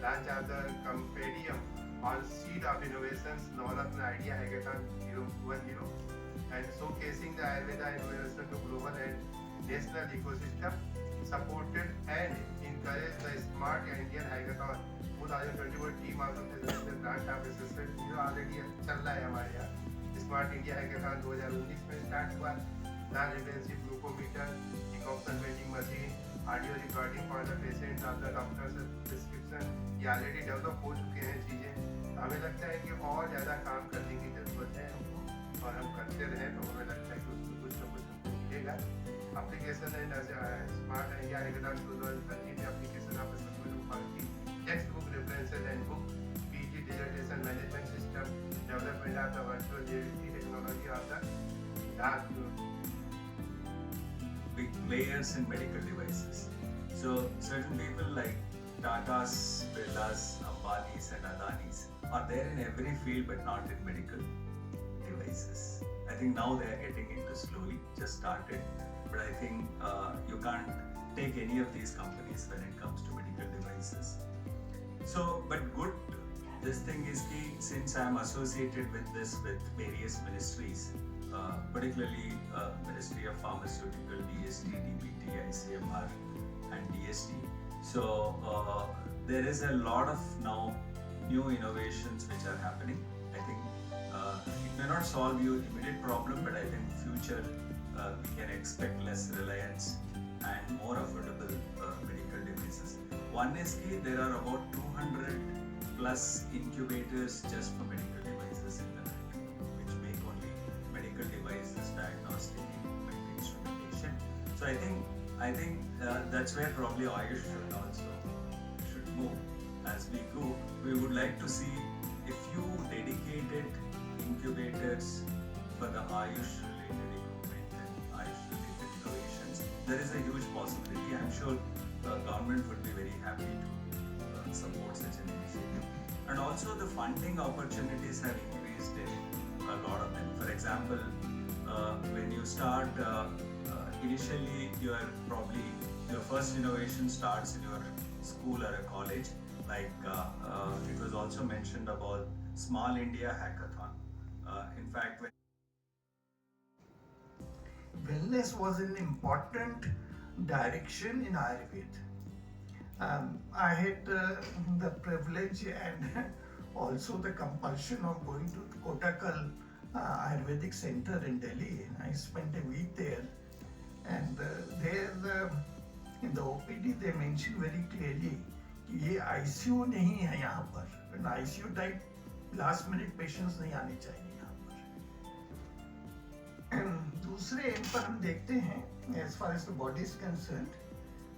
launch of the compendium on seed of innovations, Navaratna Idea Hackathon 010, and showcasing the Ayurveda innovation to global and national ecosystem, supported and encouraged the Smart Indian Hackathon 2021 team also presented the grant of assistance जो already चल रहा है हमारे यहाँ smart India hackathon 2019 में start हुआ non invasive glucometer decoction vending machine audio recording for the patients of the doctors prescription ये already develop हो चुके हैं चीज़ें तो हमें लगता है कि और ज़्यादा काम करने की ज़रूरत है हमको और हम करते रहें तो हमें लगता है कि उसमें कुछ ना कुछ हमको मिलेगा application and smart India Hackathon 2013 application of assessment quality, textbook references and book, PG dissertation management system, development of the virtual reality technology of the dark big players in medical devices. So certain people like Tatas, Birlas, Ambanis and Adanis are there in every field but not in medical devices. I think now they are getting into slowly, just started. But I think you can't take any of these companies when it comes to medical devices. So, but good, this thing is key since I am associated with this with various ministries, particularly Ministry of Pharmaceutical, DST, DBT, ICMR and DST. So, there is a lot of now new innovations which are happening. I think it may not solve your immediate problem, but I think future we can expect less reliance and more affordable medical devices. One is key, there are about 200 plus incubators just for medical devices in the country, which make only medical devices, diagnostic equipment, instrumentation. So I think that's where probably Ayush should move. As we go, we would like to see a few dedicated incubators for the Ayush related equipment and Ayush related innovations. There is a huge possibility. I'm sure the government would be very happy to support such an initiative. And also the funding opportunities have increased in a lot of them. For example, when you start, initially your first innovation starts in your school or a college. Like it was also mentioned about Small India Hackathon. In fact, wellness was an important direction in Ayurveda. I had the privilege and also the compulsion of going to Kotakal Ayurvedic Center in Delhi. I spent a week there, and there in the OPD they mentioned very clearly कि ये ICU नहीं है यहाँ पर, and ICU type last minute patients नहीं आने चाहिए यहाँ पर. दूसरे एंड पर हम देखते हैं, as far as the body is concerned,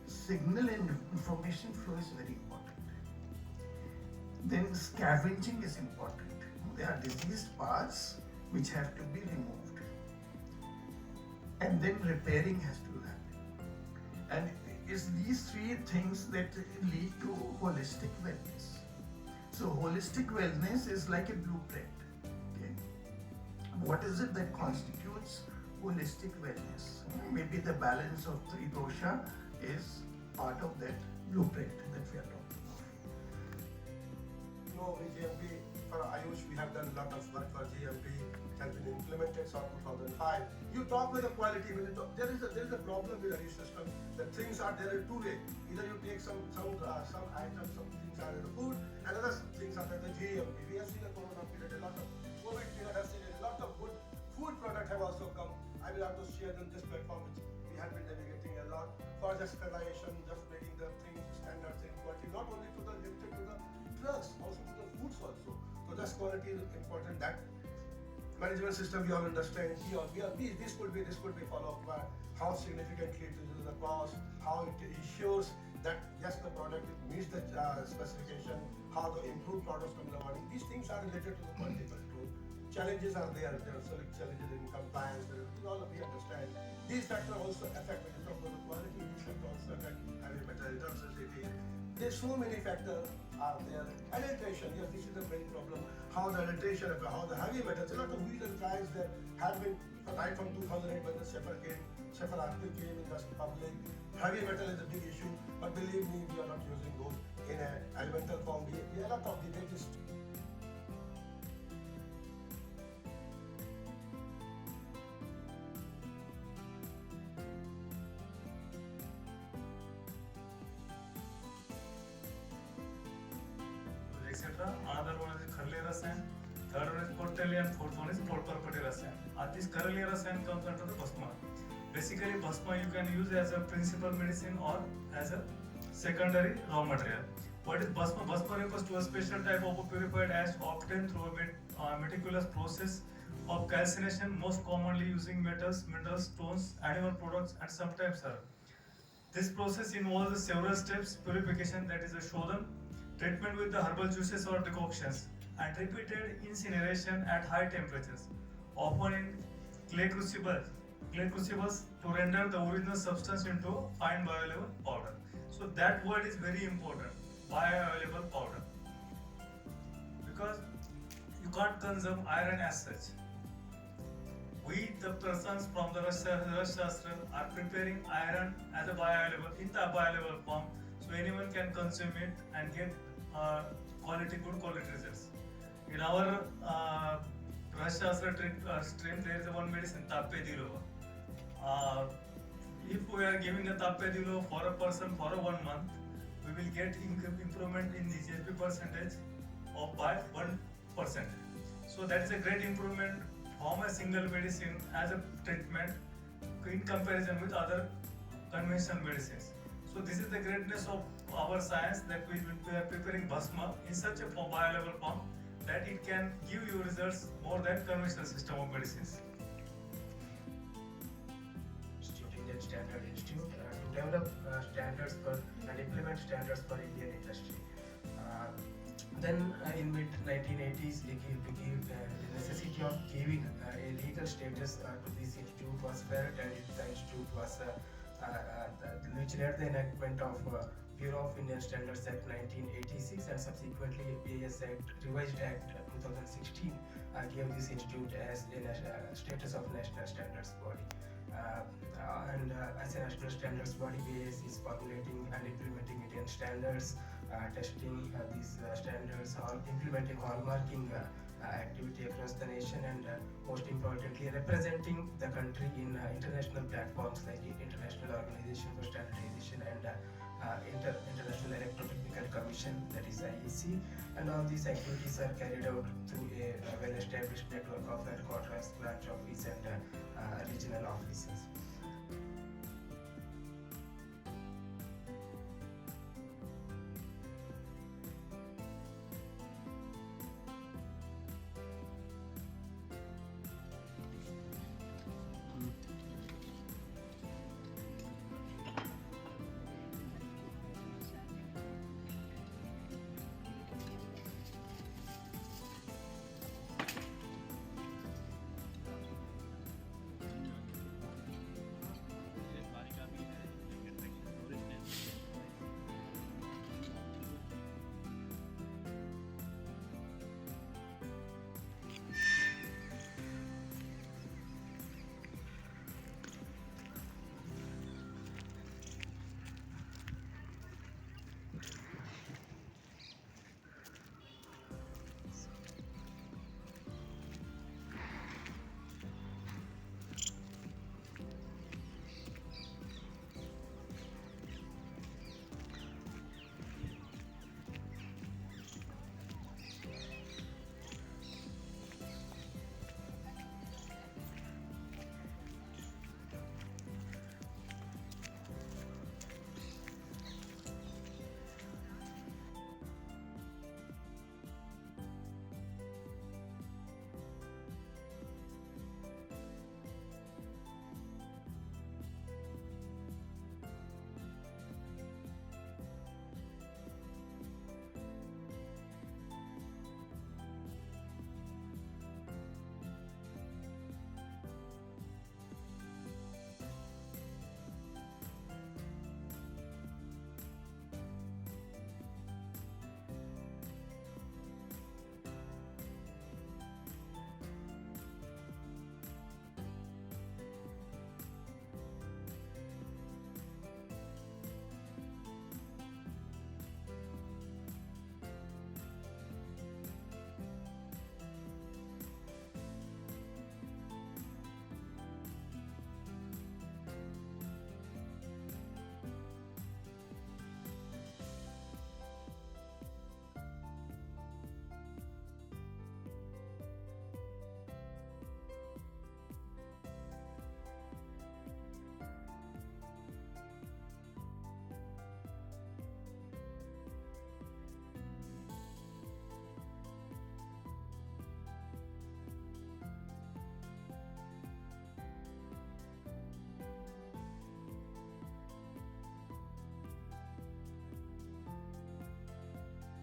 signal and information flow is very important. Then scavenging is important. There are diseased parts which have to be removed, and then repairing has to happen. And it's these three things that lead to holistic wellness. So holistic wellness is like a blueprint. Okay? What is it that constitutes holistic wellness? Maybe the balance of three dosha is part of that blueprint that we are talking about. You know, in GMP, for Ayush, we have done a lot of work for GMP. It has been implemented since 2005. You talk with the quality. When you talk, there is a problem with Ayush system. That things are there in two ways. Either you take some items, some things are in the food, and other things are in the GMP. We have seen a corona period, a lot of COVID period has seen a lot of good food products have also come. I will have to share on this platform, which we have been navigating a lot for just sterilization, just making the things standards in quality, not only to the limited to the drugs, also to the foods also. So this quality is important. That management system we all understand. This could be followed by how significantly it reduces the cost, how it ensures that yes, the product meets the specification, how the improved products come in the body. These things are related to the quality control. Challenges are there. There are select challenges in compliance. All of we understand. These factors also affect when you talk about the quality. These factors also affect heavy metal toxicity. There's so many factors are there. Adulteration, yes, this is the main problem. How the adulteration, how the heavy metals, a lot of wheels and trials there have been right from 2008 when the Safer article came in the public. Heavy metal is a big issue, but believe me, we are not using those. in an elemental form. We have a lot of details. etc. Another one is Kharli Rasayan, third one is Portali, and fourth one is Porpurpati Rasayan. This Kharli Rasayan comes under the Bhasma. Basically, Bhasma you can use as a principal medicine or as a secondary raw material. What is Bhasma? Bhasma refers to a special type of purified ash obtained through a meticulous process of calcination, most commonly using metals, minerals, stones, animal products, and sometimes herb. This process involves several steps: purification, that is a shodhan, treatment with the herbal juices or decoctions, and repeated incineration at high temperatures, often in clay crucibles to render the original substance into fine bioavailable powder. So that word is very important, bioavailable powder, because you can't consume iron as such. We, the persons from the Raj Shastra, are preparing iron as a bioavailable, in the bioavailable form, so anyone can consume it and get good quality results. In our Raj Shastra stream, there is one medicine, Tappe Dilova. If we are giving a Tappe Dilova for a person for 1 month, we will get improvement in the GSP percentage of by 1%. So that is a great improvement from a single medicine as a treatment in comparison with other conventional medicines. So this is the greatness of our science, that we are preparing Bhasma in such a bioavailable form that it can give you results more than conventional system of medicines. Indian Standard Institute to develop standards for and implement standards for Indian industry. Then in mid 1980s, the necessity of giving a legal status to this institute was felt, and the institute was which led the enactment of Bureau of Indian Standards Act 1986 and subsequently BIS Act, Revised Act 2016 gave this institute as a status of national standards body. As a national standards body, BIS is formulating and implementing Indian standards, testing these standards, implementing hallmarking activity across the nation, and most importantly, representing the country in international platforms like International Organization for Standardization and International Electrotechnical Commission, that is IEC, and all these activities are carried out through a well-established network of headquarters, branch office, and regional offices.